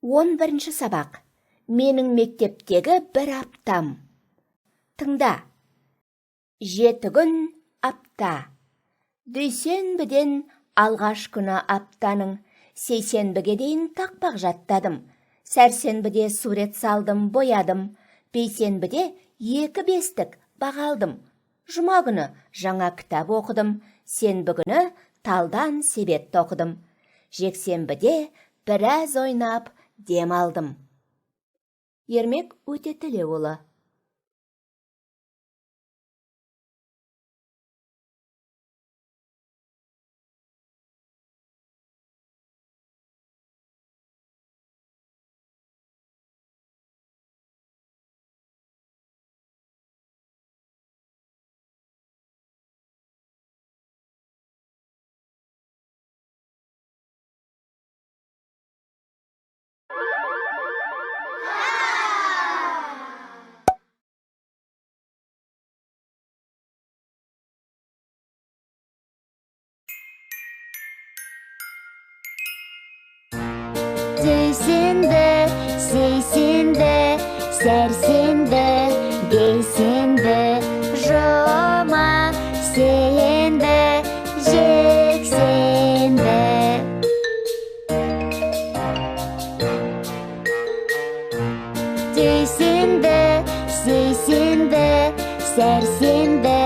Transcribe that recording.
11 сабақ. Менің мектептегі бір аптам. Тыңда. 7 күн апта. Дүйсенбіден алғаш күні аптаның сейсенбіге дейін тақпақ жаттадым. Сәрсенбіде сурет салдым, боядым. Бейсенбіде 2 бестік бағалдым. Жұма күні жаңа кітап оқыдым. Сенбі күні талдан себет оқыдым. Жексенбіде біраз ойнап дем алдым. Ермек Өтетілеуұлы. Дүйсенбі, сейсенбі, сәрсенбі, бейсенбі, жұма, сенбі, жексенбі. Дүйсенбі, сейсенбі, сәрсенбі,